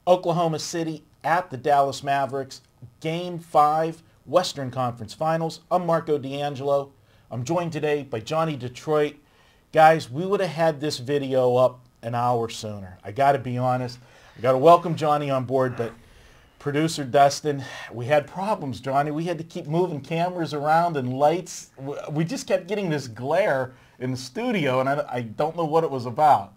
Oklahoma City at the Dallas Mavericks, Game 5, Western Conference Finals. I'm Marco D'Angelo. I'm joined today by Johnny Detroit. Guys, we would have had this video up an hour sooner. I got to be honest. I got to welcome Johnny on board, but producer Dustin, we had problems, Johnny. We had to keep moving cameras around and lights. We just kept getting this glare in the studio, and I don't know what it was about.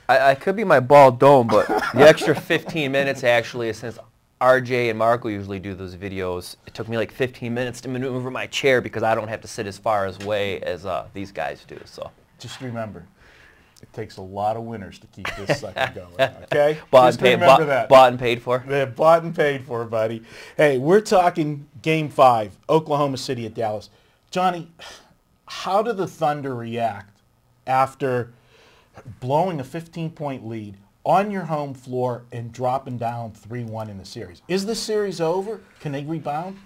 I could be my bald dome, but the extra 15 minutes actually, since RJ and Marco usually do those videos, it took me like 15 minutes to maneuver my chair because I don't have to sit as far away as these guys do. So just remember, it takes a lot of winners to keep this sucker going, okay? Bought Just remember that. Bought and paid for. They're bought and paid for, buddy. Hey, we're talking Game 5, Oklahoma City at Dallas. Johnny, how did the Thunder react after blowing a 15-point lead on your home floor and dropping down 3-1 in the series? Is the series over? Can they rebound?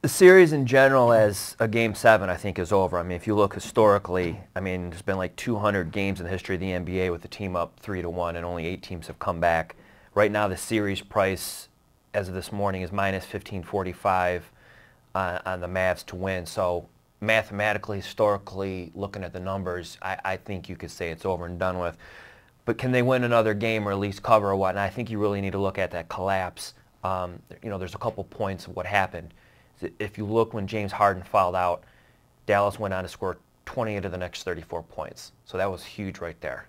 The series in general as a Game 7 I think is over. I mean, if you look historically, I mean, there's been like 200 games in the history of the NBA with the team up 3-1 and only 8 teams have come back. Right now the series price as of this morning is minus 1545 on the Mavs to win. So mathematically, historically, looking at the numbers, I think you could say it's over and done with. But can they win another game or at least cover or what? And I think you really need to look at that collapse. You know, there's a couple points of what happened. If you look when James Harden fouled out, Dallas went on to score 20 of the next 34 points. So that was huge right there.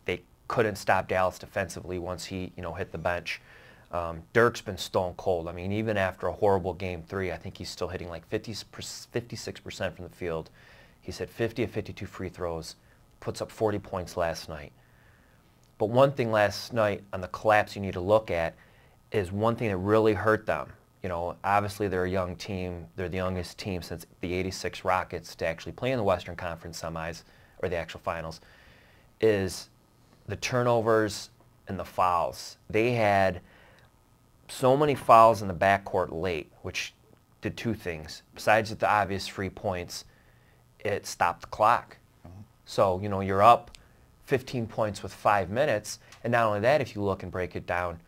They couldn't stop Dallas defensively once he, hit the bench. Dirk's been stone cold. I mean, even after a horrible Game 3, I think he's still hitting like 56% from the field. He's hit 50 of 52 free throws, puts up 40 points last night. But one thing last night on the collapse you need to look at is one thing that really hurt them. Obviously they're a young team. They're the youngest team since the '86 Rockets to actually play in the Western Conference semis, or the actual finals, is the turnovers and the fouls. They had so many fouls in the backcourt late, which did two things. Besides the obvious free points, it stopped the clock. So, you're up 15 points with 5 minutes, and not only that, if you look and break it down,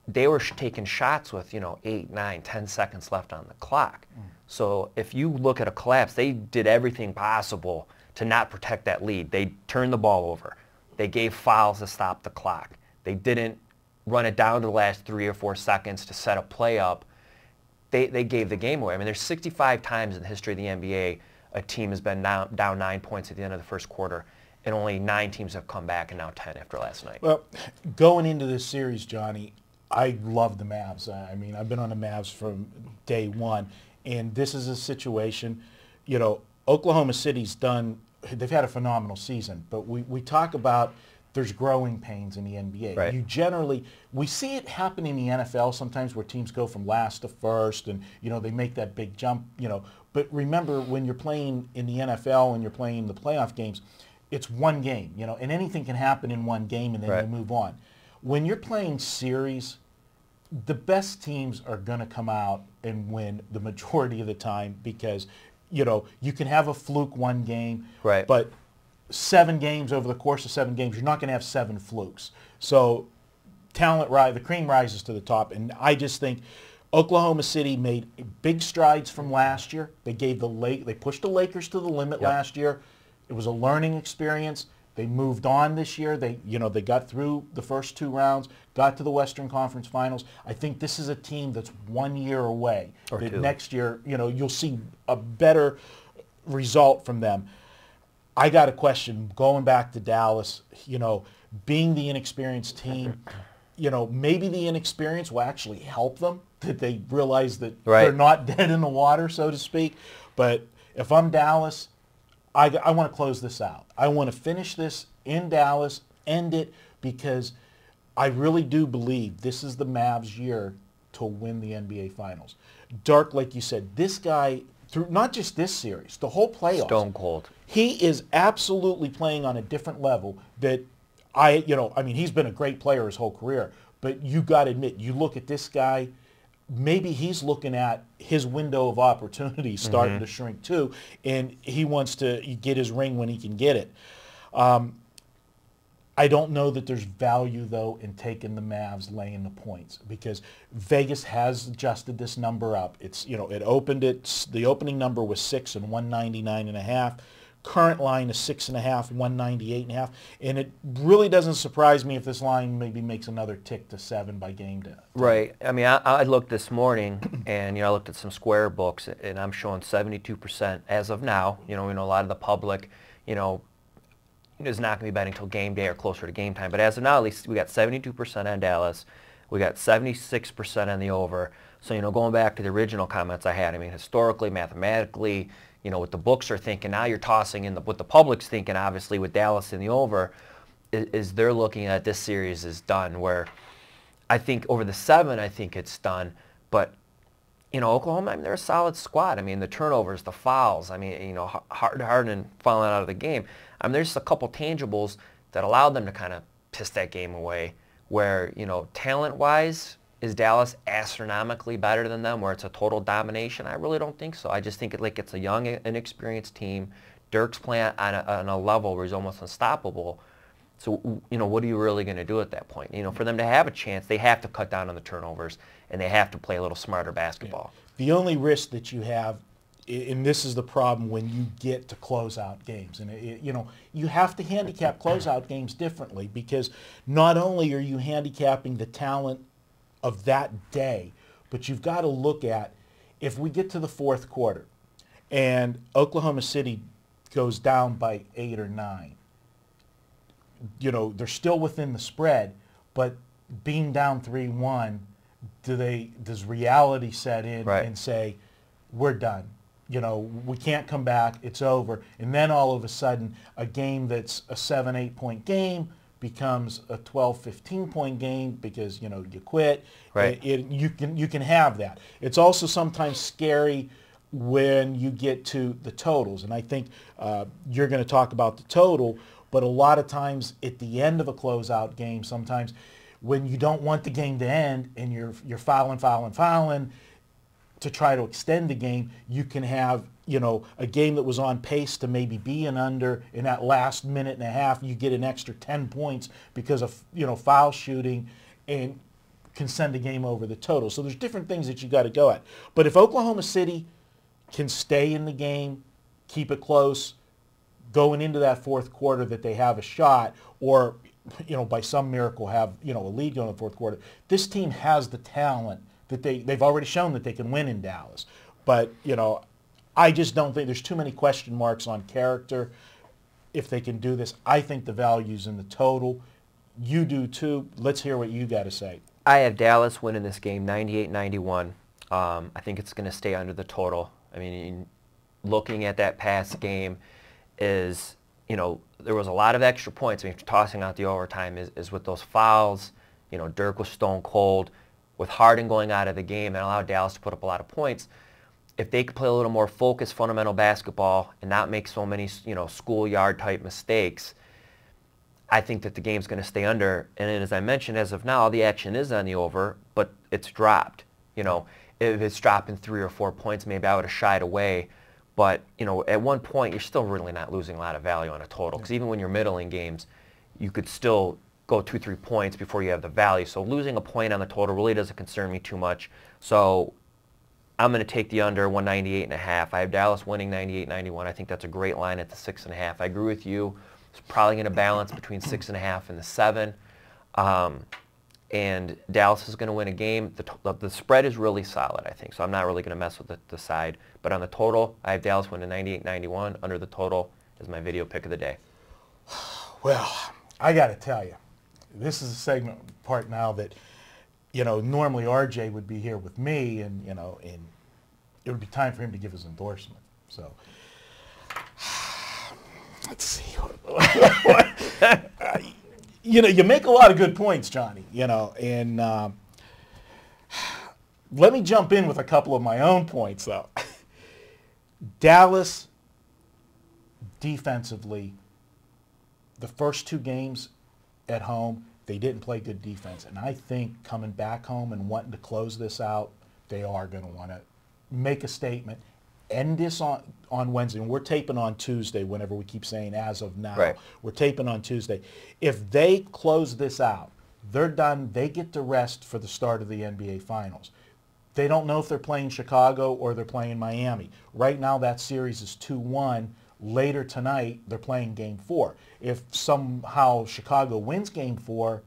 they were taking shots with, 8, 9, 10 seconds left on the clock. So if you look at a collapse, they did everything possible to not protect that lead. They turned the ball over. They gave fouls to stop the clock. They didn't run it down to the last 3 or 4 seconds to set a play up. They gave the game away. I mean, there's 65 times in the history of the NBA a team has been down 9 points at the end of the first quarter, and only 9 teams have come back, and now 10 after last night. Well, going into this series, Johnny, I love the Mavs. I mean, I've been on the Mavs from day one, and this is a situation, Oklahoma City's they've had a phenomenal season, but we talk about there's growing pains in the NBA. Right. We see it happen in the NFL sometimes where teams go from last to first and, they make that big jump, But remember, when you're playing in the NFL and you're playing the playoff games, it's one game, and anything can happen in one game and then right. you move on. When you're playing series, the best teams are going to come out and win the majority of the time because, you can have a fluke one game, right. but 7 games over the course of 7 games, you're not going to have 7 flukes. So the cream rises to the top, and I just think Oklahoma City made big strides from last year. They pushed the Lakers to the limit last year. It was a learning experience. They moved on this year. They got through the first 2 rounds, got to the Western Conference Finals. I think this is a team that's 1 year away. Or 2. Next year, you'll see a better result from them. I got a question going back to Dallas, being the inexperienced team, maybe the inexperience will actually help them, that they realize that right. they're not dead in the water, so to speak. But if I'm Dallas, I want to close this out. I want to finish this in Dallas, end it, because I really do believe this is the Mavs' year to win the NBA Finals. Dirk, like you said, this guy, through not just this series, the whole playoffs. Stone cold. He is absolutely playing on a different level that he's been a great player his whole career, but you got to admit, you look at this guy, maybe he's looking at his window of opportunity starting to shrink too, and he wants to get his ring when he can get it. I don't know that there's value, though, in taking the Mavs laying the points because Vegas has adjusted this number up. It's, you know, the opening number was 6 and 199.5. Current line is 6.5, 198.5. And it really doesn't surprise me if this line maybe makes another tick to 7 by game day. Right. I mean, I looked this morning, and, you know, I looked at some Square books, and I'm showing 72% as of now. You know, we know a lot of the public, you know, is not going to be betting until game day or closer to game time. But as of now, at least we got 72% on Dallas. We got 76% on the over. So, you know, going back to the original comments I had, I mean, historically, mathematically, you know, what the books are thinking, now you're tossing in what the public's thinking, obviously, with Dallas in the over, is they're looking at this series is done, where I think over the 7, I think it's done. But, you know, Oklahoma, I mean, they're a solid squad. I mean, the turnovers, the fouls, I mean, you know, Harden falling out of the game. I mean, there's just a couple tangibles that allowed them to kind of piss that game away where, you know, talent-wise, is Dallas astronomically better than them where it's a total domination? I really don't think so. I just think it's a young, inexperienced team. Dirk's playing on a level where he's almost unstoppable. So, you know, what are you really going to do at that point? You know, for them to have a chance, they have to cut down on the turnovers, and they have to play a little smarter basketball. Yeah. The only risk that you have, and this is the problem when you get to closeout games, and you know, you have to handicap closeout games differently because not only are you handicapping the talent of that day, but you've got to look at if we get to the fourth quarter and Oklahoma City goes down by 8 or 9, you know, they're still within the spread, but being down 3-1, does reality set in and say, we're done? You know, we can't come back, it's over. And then all of a sudden, a game that's a 7-8 point game becomes a 12-15 point game because, you know, you quit. Right. You can have that. It's also sometimes scary when you get to the totals. And I think you're going to talk about the total, but a lot of times at the end of a closeout game, sometimes when you don't want the game to end and you're fouling to try to extend the game, you can have, you know, a game that was on pace to maybe be an under. In that last minute and a half, you get an extra 10 points because of, you know, foul shooting and can send the game over the total. So there's different things that you got to go at. But if Oklahoma City can stay in the game, keep it close, going into that fourth quarter that they have a shot, or, you know, by some miracle have, you know, a lead going in the fourth quarter, this team has the talent that they've already shown that they can win in Dallas. But, you know, I just don't think there's too many question marks on character if they can do this. I think the value's in the total. You do too. Let's hear what you got to say. I have Dallas winning this game 98-91. I think it's going to stay under the total. I mean, looking at that past game is, you know, there was a lot of extra points. I mean, tossing out the overtime is with those fouls. You know, Dirk was stone cold. With Harden going out of the game and allowed Dallas to put up a lot of points, if they could play a little more focused, fundamental basketball and not make so many, you know, schoolyard type mistakes, I think that the game's going to stay under. And as I mentioned, as of now, the action is on the over, but it's dropped. You know, if it's dropping 3 or 4 points, maybe I would have shied away. But, you know, at one point, you're still really not losing a lot of value on a total. Because even when you're middling games, you could still go 2-3 points before you have the value. So losing a point on the total really doesn't concern me too much. So I'm going to take the under 198.5. I have Dallas winning 98-91. I think that's a great line at the 6.5. I agree with you. It's probably going to balance between 6.5 and the 7. And Dallas is going to win a game. The spread is really solid, I think. So I'm not really going to mess with the side. But on the total, I have Dallas winning 98-91. Under the total is my video pick of the day. Well, I got to tell you, this is a segment part now that, you know, normally RJ would be here with me, and, you know, and it would be time for him to give his endorsement. So let's see. You know, you make a lot of good points, Johnny, you know, and let me jump in with a couple of my own points, though. Dallas, defensively, the first 2 games at home, they didn't play good defense. And I think coming back home and wanting to close this out, they are going to want to make a statement. end this on Wednesday, and we're taping on Tuesday whenever we keep saying as of now. Right. We're taping on Tuesday. If they close this out, they're done. They get to rest for the start of the NBA Finals. They don't know if they're playing Chicago or they're playing Miami. Right now that series is 2-1. Later tonight, they're playing Game 4. If somehow Chicago wins Game 4,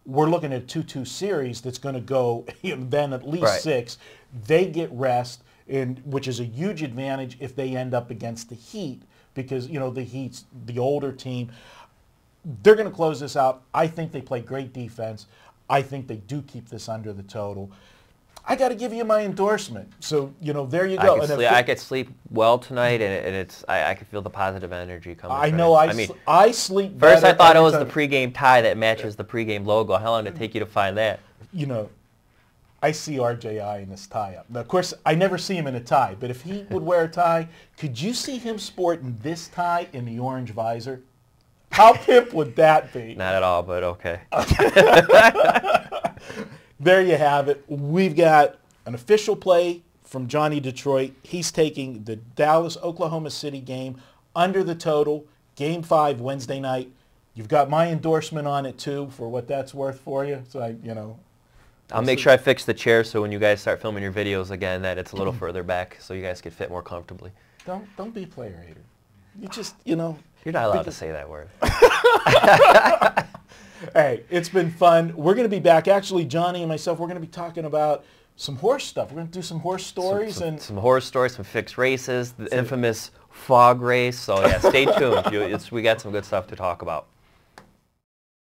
we're looking at a 2-2 series that's going to go then at least 6. They get rest, which is a huge advantage if they end up against the Heat because, the Heat's the older team. They're going to close this out. I think they play great defense. I think they do keep this under the total. I got to give you my endorsement. So, there you go. I could sleep well tonight, and I could feel the positive energy coming. I know. I sleep better. First, I thought it was the pregame tie that matches the pregame logo. How long did it take you to find that? I see RJI in this tie-up. Now, of course, I never see him in a tie, but if he would wear a tie, could you see him sporting this tie in the orange visor? How pimp would that be? Not at all, but okay. There you have it. We've got an official play from Johnny Detroit. He's taking the Dallas-Oklahoma City game under the total, Game 5 Wednesday night. You've got my endorsement on it, too, for what that's worth for you. So, I'll make sure I fix the chair so when you guys start filming your videos again that it's a little further back so you guys can fit more comfortably. Don't be a player hater. You just, You're not allowed to say that word. Hey, it's been fun. We're going to be back. Actually, Johnny and myself, we're going to be talking about some horse stuff. We're going to do some horse stories. Some horse stories, some fixed races, the infamous fog race. So, yeah, stay tuned. We got some good stuff to talk about.